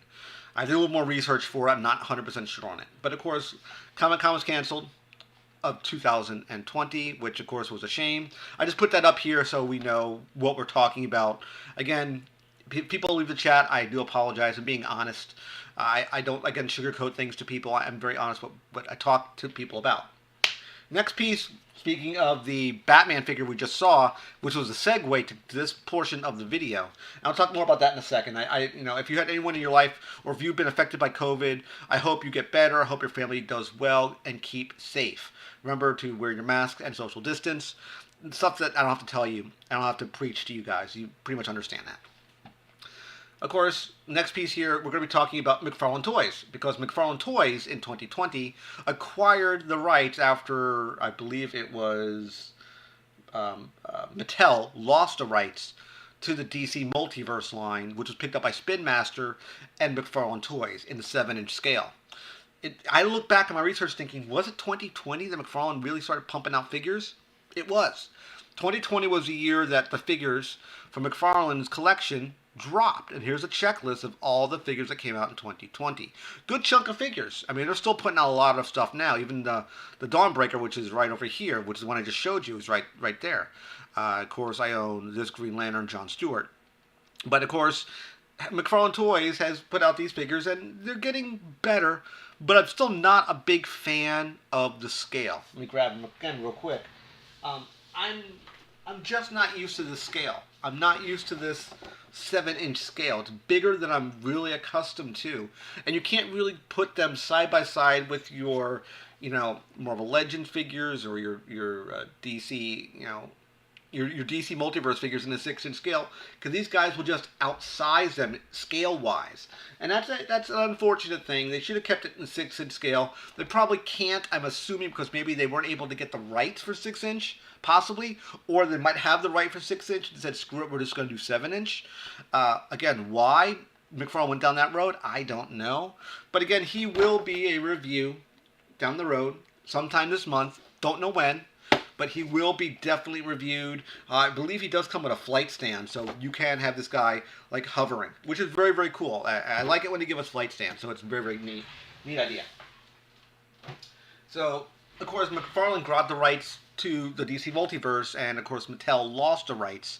I did a little more research for it. I'm not 100% sure on it. But of course, Comic-Con was canceled of 2020, which of course was a shame. I just put that up here so we know what we're talking about. Again, people leave the chat. I do apologize. I'm being honest. I don't, again, sugarcoat things to people. I'm very honest what I talk to people about. Next piece, speaking of the Batman figure we just saw, which was a segue to this portion of the video. And I'll talk more about that in a second. If you had anyone in your life, or if you've been affected by COVID, I hope you get better. I hope your family does well and keep safe. Remember to wear your mask and social distance. Stuff that I don't have to tell you. I don't have to preach to you guys. You pretty much understand that. Of course, next piece here, we're going to be talking about McFarlane Toys, because McFarlane Toys in 2020 acquired the rights after, I believe it was Mattel lost the rights to the DC Multiverse line, which was picked up by Spin Master and McFarlane Toys in the 7-inch scale. I look back at my research thinking, was it 2020 that McFarlane really started pumping out figures? It was. 2020 was the year that the figures from McFarlane's collection dropped. And here's a checklist of all the figures that came out in 2020. Good chunk of figures. I mean, they're still putting out a lot of stuff now. Even the Dawnbreaker, which is right over here, which is the one I just showed you, is right there. Of course, I own this Green Lantern, John Stewart. But of course, McFarlane Toys has put out these figures, and they're getting better. But I'm still not a big fan of the scale. Let me grab them again real quick. I'm just not used to the scale. I'm not used to this 7-inch scale. It's bigger than I'm really accustomed to, and you can't really put them side by side with your, Marvel Legends figures or your DC, your DC Multiverse figures in the 6-inch scale, because these guys will just outsize them scale-wise. And that's an unfortunate thing. They should have kept it in the 6-inch scale. They probably can't, I'm assuming, because maybe they weren't able to get the rights for 6-inch, possibly, or they might have the right for 6-inch and said, screw it, we're just going to do 7-inch. Again, why McFarlane went down that road, I don't know. But again, he will be a review down the road sometime this month. Don't know when. But he will be definitely reviewed. I believe he does come with a flight stand, so you can have this guy like hovering, which is very, very cool. I like it when they give us flight stands, so it's a very, very neat idea. So, of course, McFarlane got the rights to the DC Multiverse, and of course Mattel lost the rights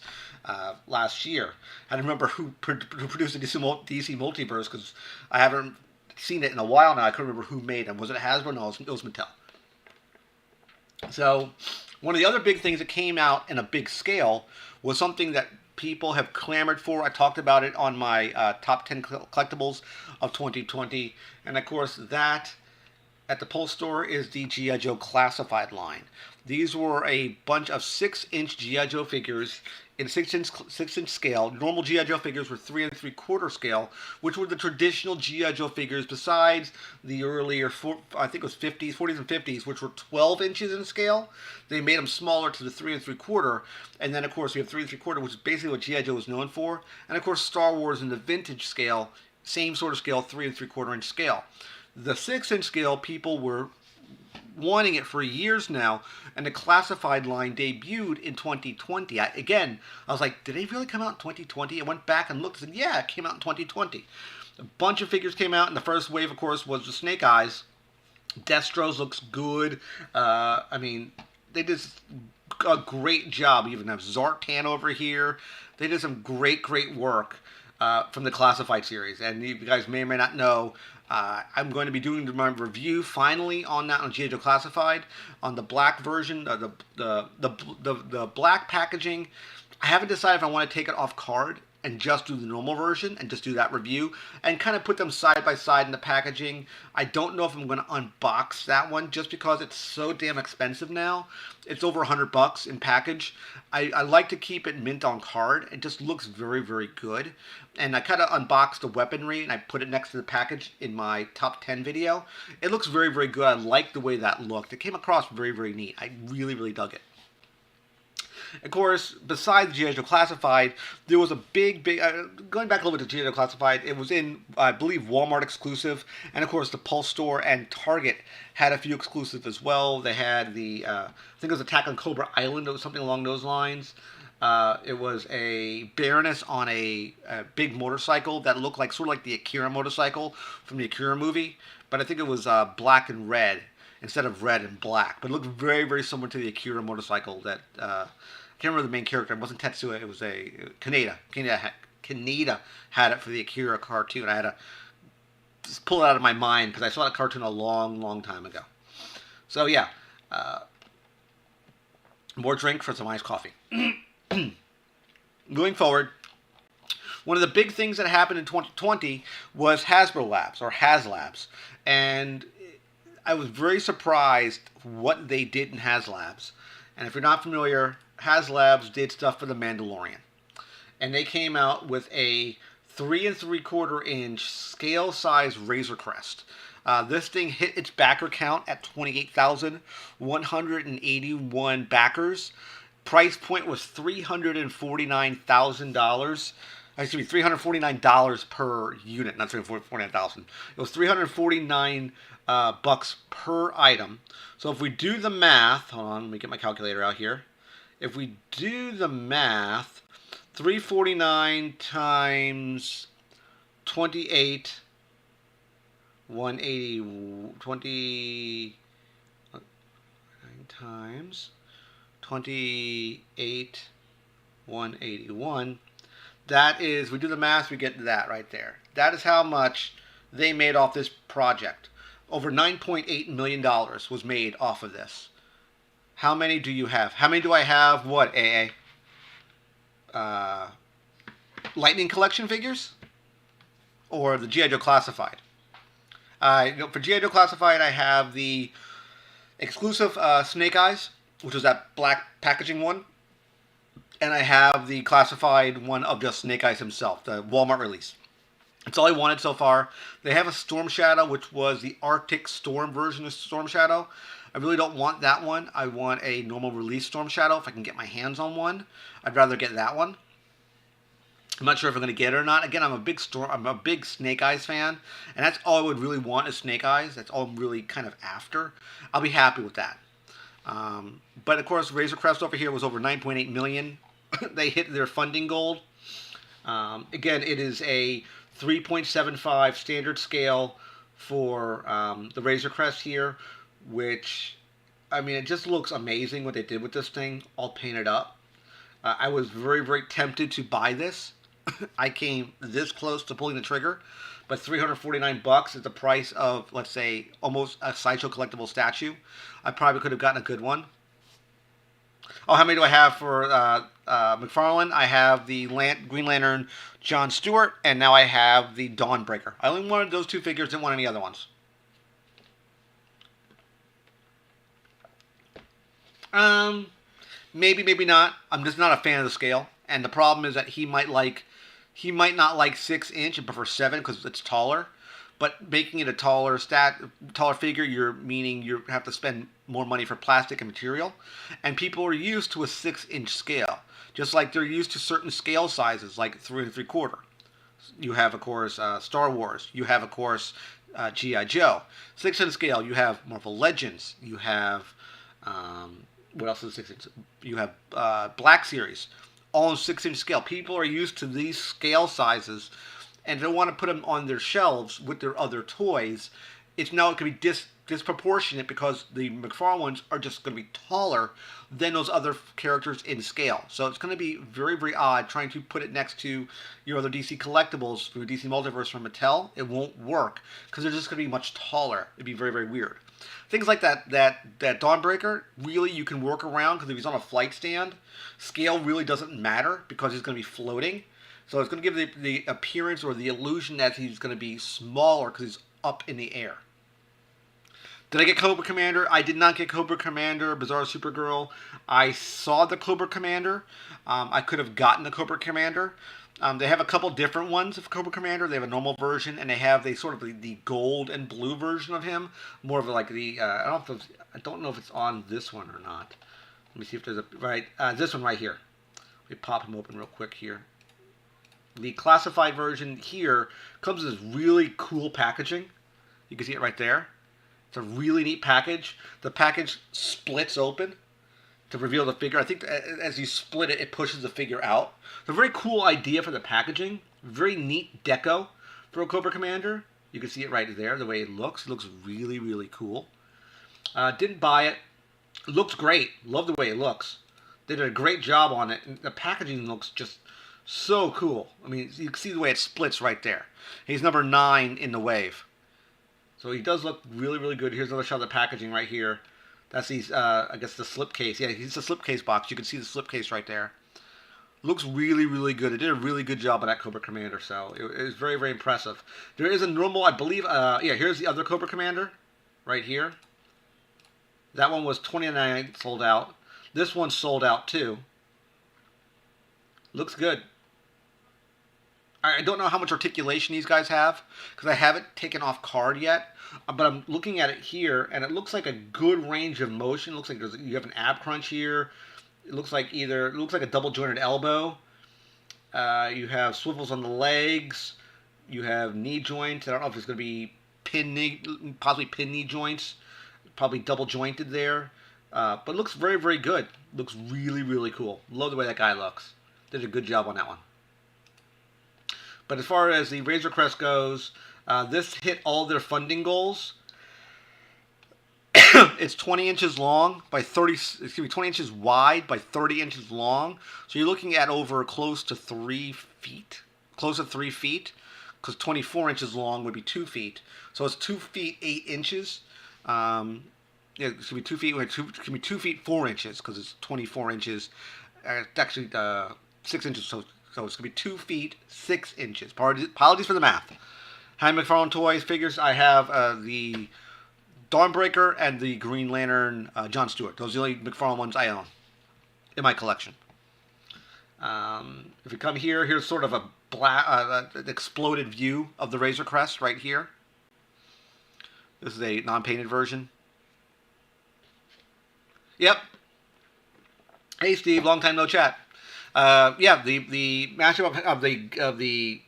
last year. I don't remember who produced the DC Multiverse, because I haven't seen it in a while now. I couldn't remember who made them. Was it Hasbro? No, it was Mattel. So, one of the other big things that came out in a big scale was something that people have clamored for. I talked about it on my top 10 collectibles of 2020. And of course, that at the Pulse store is the G.I. Joe Classified line. These were a bunch of 6-inch G.I. Joe figures in 6-inch scale. Normal G.I. Joe figures were 3 3/4 scale, which were the traditional G.I. Joe figures, besides the earlier, I think it was 40s and 50s, which were 12 inches in scale. They made them smaller to the 3 3/4, and then of course we have 3 3/4, which is basically what G.I. Joe was known for, and of course Star Wars in the vintage scale, same sort of scale, 3 3/4 inch scale. The 6-inch scale, people were wanting it for years now, and the Classified line debuted in 2020. I was like, did they really come out in 2020? I went back and looked and said, yeah, it came out in 2020. A bunch of figures came out, and the first wave, of course, was the Snake Eyes. Destro's looks good. They did a great job. Even have Zartan over here. They did some great work from the Classified series, and you guys may or may not know, I'm going to be doing my review finally on that on G.I. Joe Classified on the black version, the black packaging. I haven't decided if I want to take it off card and just do the normal version and just do that review and kind of put them side by side in the packaging. I don't know if I'm going to unbox that one just because it's so damn expensive now. It's over $100 in package. I like to keep it mint on card. It just looks very, very good. And I kind of unboxed the weaponry and I put it next to the package in my top 10 video. It looks very, very good. I like the way that looked. It came across very, very neat. I really, really dug it. Of course, besides G.I. Joe Classified, there was a big, going back a little bit to G.I. Joe Classified, it was in, I believe, Walmart exclusive, and of course the Pulse store and Target had a few exclusives as well. They had the, I think it was Attack on Cobra Island, or something along those lines. It was a Baroness on a big motorcycle that looked like, sort of like the Akira motorcycle from the Akira movie, but I think it was black and red instead of red and black, but it looked very, very similar to the Akira motorcycle that, I can't remember the main character. It wasn't Tetsuya. It was a Kaneda. Kaneda had it for the Akira cartoon. I had to just pull it out of my mind because I saw that cartoon a long, long time ago. So yeah, more drink for some iced coffee. Moving forward, one of the big things that happened in 2020 was Hasbro Labs, or HasLabs, and I was very surprised what they did in HasLabs. And if you're not familiar, HasLabs did stuff for the Mandalorian, and they came out with a 3 3/4 inch scale size Razor Crest. This thing hit its backer count at 28,181 backers. Price point was $349,000. Excuse me, $349 per unit, not $349,000. It was $349 bucks per item. So if we do the math, hold on, let me get my calculator out here. If we do the math, $349 times 28, 180, 29 times 28, 181. That is, we do the math, we get that right there. That is how much they made off this project. Over $9.8 million was made off of this. How many do you have? How many do I have? What, AA? Lightning Collection figures? Or the G.I. Joe Classified? For G.I. Joe Classified, I have the exclusive Snake Eyes, which was that black packaging one. And I have the classified one of just Snake Eyes himself, the Walmart release. That's all I wanted so far. They have a Storm Shadow, which was the Arctic Storm version of Storm Shadow. I really don't want that one. I want a normal release Storm Shadow. If I can get my hands on one, I'd rather get that one. I'm not sure if I'm going to get it or not. Again, I'm a big Snake Eyes fan, and that's all I would really want is Snake Eyes. That's all I'm really kind of after. I'll be happy with that. But of course, Razor Crest over here was over 9.8 million. They hit their funding goal. Again, it is a 3.75 standard scale for the Razor Crest here, which, I mean, it just looks amazing what they did with this thing, all painted up. I was very, very tempted to buy this. I came this close to pulling the trigger, but $349 is the price of, let's say, almost a Sideshow collectible statue. I probably could have gotten a good one. Oh, how many do I have for McFarlane? I have the Green Lantern John Stewart, and now I have the Dawnbreaker. I only wanted those two figures, didn't want any other ones. Maybe, maybe not. I'm just not a fan of the scale, and the problem is that he might not like 6-inch and prefer 7 because it's taller. But making it a taller figure, you have to spend more money for plastic and material, and people are used to a 6-inch scale, just like they're used to certain scale sizes, like 3 3/4. You have, of course, Star Wars. You have, of course, G.I. Joe. 6-inch scale. You have Marvel Legends. You have what else is 6-inch? You have Black Series, all in 6-inch scale. People are used to these scale sizes, and they want to put them on their shelves with their other toys. It can be disproportionate because the McFarlane ones are just going to be taller than those other characters in scale. So it's going to be very, very odd trying to put it next to your other DC collectibles from DC Multiverse from Mattel. It won't work because they're just going to be much taller. It'd be very, very weird. Things like that Dawnbreaker, really you can work around because if he's on a flight stand, scale really doesn't matter because he's going to be floating. So it's going to give the appearance or the illusion that he's going to be smaller because he's up in the air. Did I get Cobra Commander? I did not get Cobra Commander, Bizarre Supergirl. I saw the Cobra Commander. I could have gotten the Cobra Commander. They have a couple different ones of Cobra Commander. They have a normal version, and they have the gold and blue version of him. More of like the I don't know if it's on this one or not. Let me see if there's this one right here. Let me pop him open real quick here. The classified version here comes with this really cool packaging. You can see it right there. It's a really neat package. The package splits open to reveal the figure. I think as you split it, it pushes the figure out. It's a very cool idea for the packaging. Very neat deco for a Cobra Commander. You can see it right there, the way it looks. It looks really, really cool. Didn't buy it. It looks great. Love the way it looks. They did a great job on it. And the packaging looks just so cool. I mean, you can see the way it splits right there. He's number 9 in the wave. So he does look really, really good. Here's another shot of the packaging right here. That's these, I guess the slipcase. Yeah, he's a slipcase box. You can see the slipcase right there. Looks really, really good. It did a really good job on that Cobra Commander, so it was very, very impressive. There is a normal, I believe, yeah, here's the other Cobra Commander right here. That one was $29 sold out. This one's sold out too. Looks good. I don't know how much articulation these guys have because I haven't taken off card yet. But I'm looking at it here, and it looks like a good range of motion. It looks like you have an ab crunch here. It looks like a double jointed elbow. You have swivels on the legs. You have knee joints. I don't know if it's going to be possibly pin knee joints. Probably double jointed there. But it looks very, very good. Looks really, really cool. Love the way that guy looks. Did a good job on that one. But as far as the Razor Crest goes, this hit all their funding goals. It's 20 inches long by 30. Excuse me, 20 inches wide by 30 inches long. So you're looking at over close to 3 feet. Close to 3 feet, because 24 inches long would be 2 feet. So it's 2 feet 8 inches. Yeah, it's gonna be 2 feet. It's gonna be 2 feet 4 inches because it's 24 inches. It's actually 6 inches. So it's gonna be 2 feet 6 inches. Apologies for the math. Howdy McFarlane Toys figures. I have the Dawnbreaker and the Green Lantern John Stewart. Those are the only McFarlane ones I own in my collection. If you come here, here's sort of a an exploded view of the Razor Crest right here. This is a non-painted version. Yep. Hey Steve, long time no chat. Yeah, the mashup of the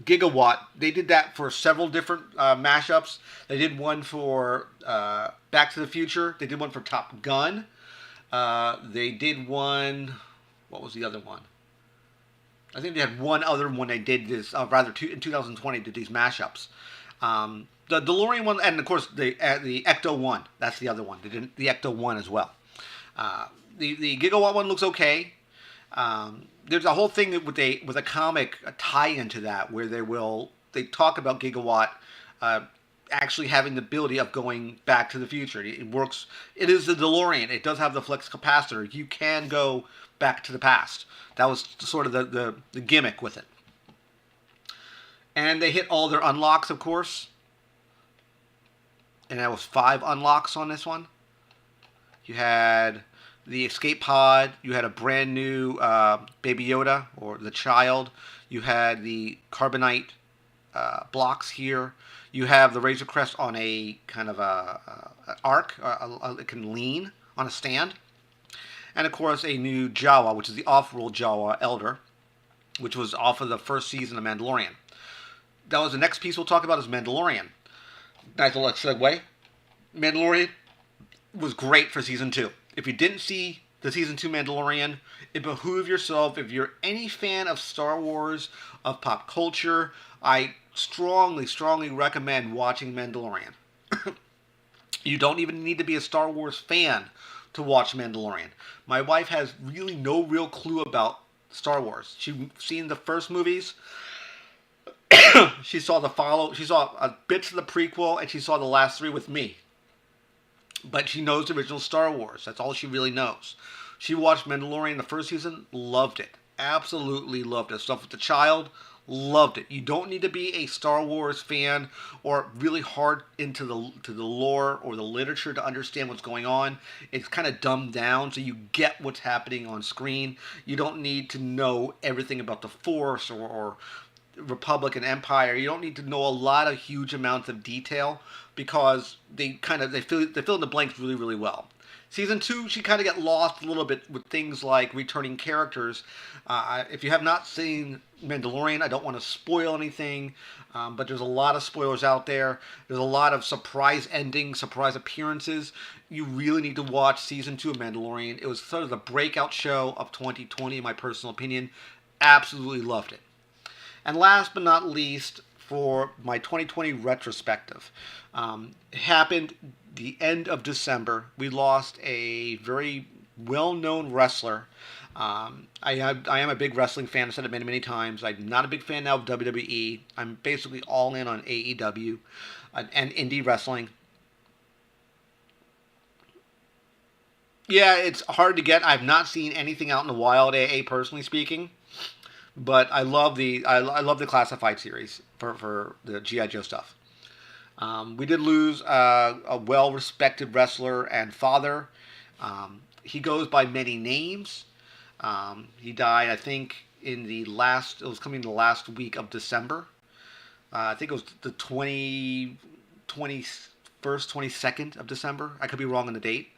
Gigawatt. They did that for several different mashups. They did one for Back to the Future. They did one for Top Gun. They did one. What was the other one? I think they had one other one they did this, in 2020, did these mashups. The DeLorean one, and of course the Ecto one. That's the other one. They did the Ecto one as well. The Gigawatt one looks okay. There's a whole thing with a comic tie-in to that where they talk about Gigawatt actually having the ability of going back to the future. It works. It is the DeLorean. It does have the flex capacitor. You can go back to the past. That was sort of the gimmick with it. And they hit all their unlocks, of course. And that was 5 unlocks on this one. You had the escape pod. You had a brand new Baby Yoda, or the child. You had the carbonite blocks here. You have the Razor Crest on a kind of an arc. It can lean on a stand. And of course a new Jawa, which is the off-world Jawa Elder, which was off of the first season of Mandalorian. That was the next piece we'll talk about is Mandalorian. Nice little segue. Mandalorian was great for season 2. If you didn't see the season 2 Mandalorian, it behooves yourself. If you're any fan of Star Wars, of pop culture, I strongly, strongly recommend watching Mandalorian. You don't even need to be a Star Wars fan to watch Mandalorian. My wife has really no real clue about Star Wars. She's seen the first movies. She saw bits of the prequel, and she saw the last 3 with me. But she knows the original Star Wars. That's all she really knows. She watched Mandalorian the first season, loved it. Absolutely loved it. Stuff with the child, loved it. You don't need to be a Star Wars fan or really hard into the lore or the literature to understand what's going on. It's kind of dumbed down so you get what's happening on screen. You don't need to know everything about the Force or Republic and Empire. You don't need to know a lot of huge amounts of detail because they fill in the blanks really, really well. Season 2, she kind of got lost a little bit with things like returning characters. If you have not seen Mandalorian, I don't want to spoil anything, but there's a lot of spoilers out there. There's a lot of surprise endings, surprise appearances. You really need to watch Season 2 of Mandalorian. It was sort of the breakout show of 2020, in my personal opinion. Absolutely loved it. And last but not least, for my 2020 retrospective, it happened the end of December. We lost a very well-known wrestler. I am a big wrestling fan. I've said it many, many times. I'm not a big fan now of WWE. I'm basically all in on AEW and indie wrestling. Yeah, it's hard to get. I've not seen anything out in the wild, AA, personally speaking. But I love the classified series for the G.I. Joe stuff. We did lose a well-respected wrestler and father. He goes by many names. He died, I think, it was coming the last week of December. I think it was the 21st, 22nd of December. I could be wrong on the date.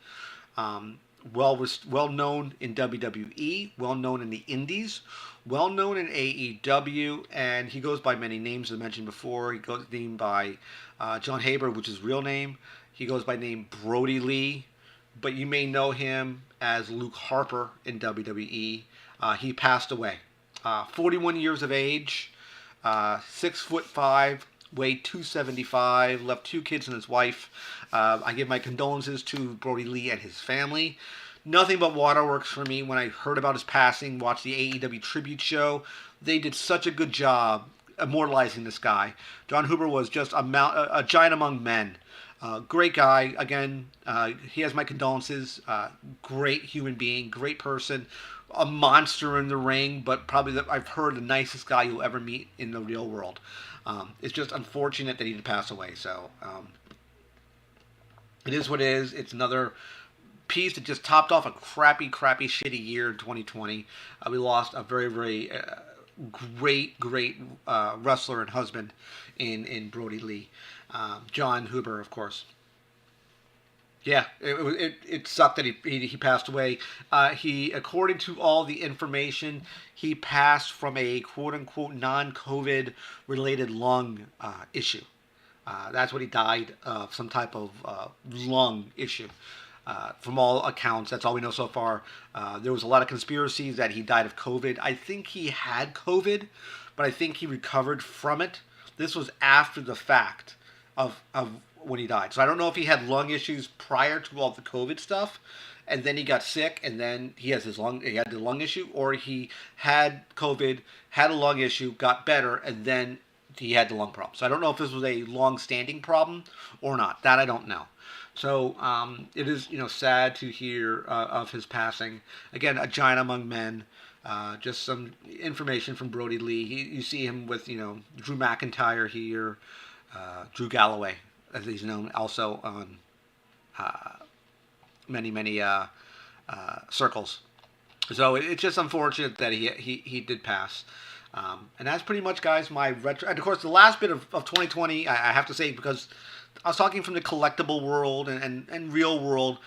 Well known in WWE, well known in the Indies, well known in AEW, and he goes by many names as I mentioned before. He goes named by John Haber, which is his real name. He goes by name Brody Lee, but you may know him as Luke Harper in WWE. He passed away. 41 years of age, 6'5", weighed 275, left 2 kids and his wife. I give my condolences to Brody Lee and his family. Nothing but waterworks for me when I heard about his passing, watched the AEW tribute show. They did such a good job immortalizing this guy. John Huber was just a giant among men. Great guy. Again, he has my condolences. Great human being, great person, a monster in the ring, but probably I've heard the nicest guy you'll ever meet in the real world. It's just unfortunate that he did pass away. So it is what it is. It's another piece that just topped off a crappy, shitty year in 2020. We lost a very, very great wrestler and husband in Brody Lee. John Huber, of course. Yeah, it sucked that he passed away. He, according to all the information, he passed from a quote-unquote non-COVID related lung issue. That's what he died of, some type of lung issue. From all accounts, that's all we know so far. There was a lot of conspiracies that he died of COVID. I think he had COVID, but I think he recovered from it. This was after the fact of when he died. So I don't know if he had lung issues prior to all the COVID stuff, and then he got sick, and then he had the lung issue, or he had COVID, had a lung issue, got better, and then he had the lung problem. So I don't know if this was a long-standing problem or not. That I don't know. So it is, sad to hear of his passing. Again, a giant among men. Just some information from Brody Lee. You see him with, Drew McIntyre here, Drew Galloway, as he's known also on many circles. So it's just unfortunate that he did pass. And that's pretty much, guys, my retro. And of course, the last bit of 2020, I have to say, because I was talking from the collectible world and real world.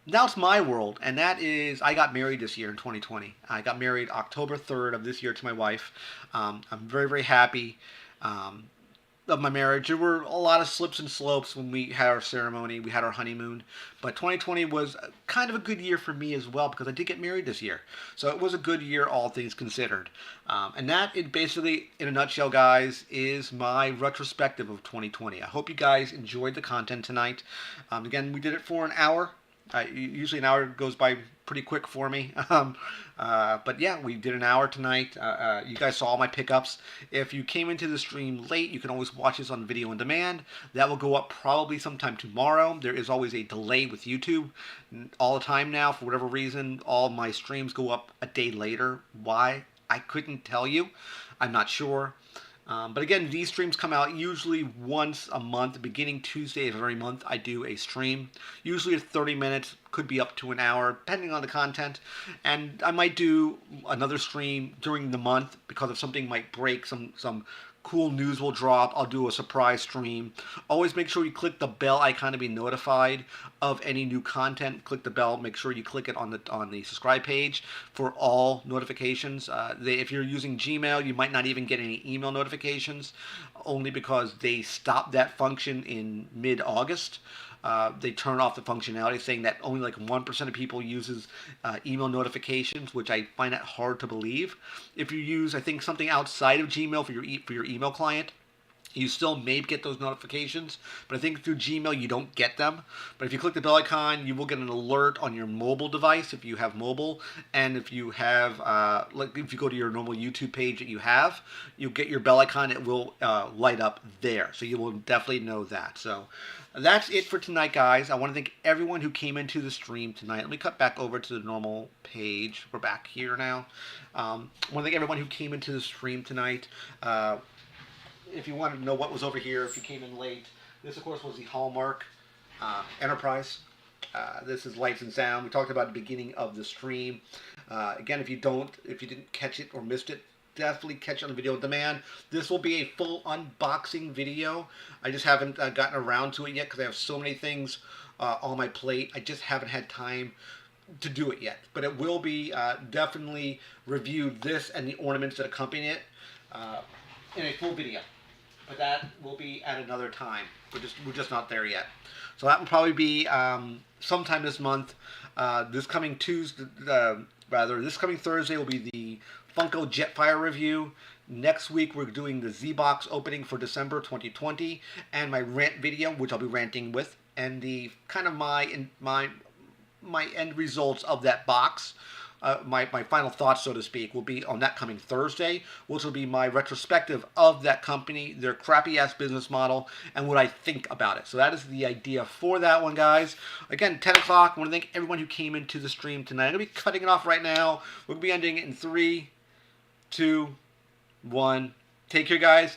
Now it's my world, and that is, I got married this year in 2020. I got married October 3rd of this year to my wife. I'm very, very happy of my marriage. There were a lot of slips and slopes when we had our ceremony. We had our honeymoon. But 2020 was kind of a good year for me as well, because I did get married this year. So it was a good year, all things considered. And that, basically, in a nutshell, guys, is my retrospective of 2020. I hope you guys enjoyed the content tonight. Again, we did it for an hour. Usually an hour goes by pretty quick for me. But yeah, we did an hour tonight. You guys saw all my pickups. If you came into the stream late, you can always watch this on video on demand. That will go up probably sometime tomorrow. There is always a delay with YouTube all the time now. For whatever reason, all my streams go up a day later. Why? I couldn't tell you. I'm not sure. But again, these streams come out usually once a month. Beginning Tuesday of every month, I do a stream. Usually it's 30 minutes, could be up to an hour, depending on the content. And I might do another stream during the month because if something might break, some cool news will drop. I'll do a surprise stream. Always make sure you click the bell icon to be notified of any new content. Click the bell. Make sure you click it on the subscribe page for all notifications. If you're using Gmail, you might not even get any email notifications, only because they stopped that function in mid-August. They turn off the functionality, saying that only like 1% of people uses email notifications, which I find that hard to believe. If you use, I think, something outside of Gmail for your email client, you still may get those notifications, but I think through Gmail you don't get them. But if you click the bell icon, you will get an alert on your mobile device if you have mobile, and if you have, if you go to your normal YouTube page that you have, you'll get your bell icon. It will light up there, so you will definitely know that. So that's it for tonight, guys. I want to thank everyone who came into the stream tonight. Let me cut back over to the normal page. We're back here now. I want to thank everyone who came into the stream tonight. If you wanted to know what was over here, if you came in late, this, of course, was the Hallmark Enterprise. This is Lights and Sound. We talked about at the beginning of the stream. Again, if you didn't catch it or missed it, definitely catch it on video on demand. This will be a full unboxing video. I just haven't gotten around to it yet because I have so many things on my plate. I just haven't had time to do it yet. But it will be definitely reviewed, this and the ornaments that accompany it, in a full video. But that will be at another time. We're just not there yet. So that will probably be sometime this month. This coming this coming Thursday will be the Funko Jetfire review. Next week we're doing the Z-Box opening for December 2020 and my rant video, which I'll be ranting with, and the kind of my end results of that box. My final thoughts, so to speak, will be on that coming Thursday, which will be my retrospective of that company, their crappy-ass business model, and what I think about it. So that is the idea for that one, guys. Again, 10 o'clock. I want to thank everyone who came into the stream tonight. I'm going to be cutting it off right now. We're going to be ending it in 3, 2, 1. Take care, guys.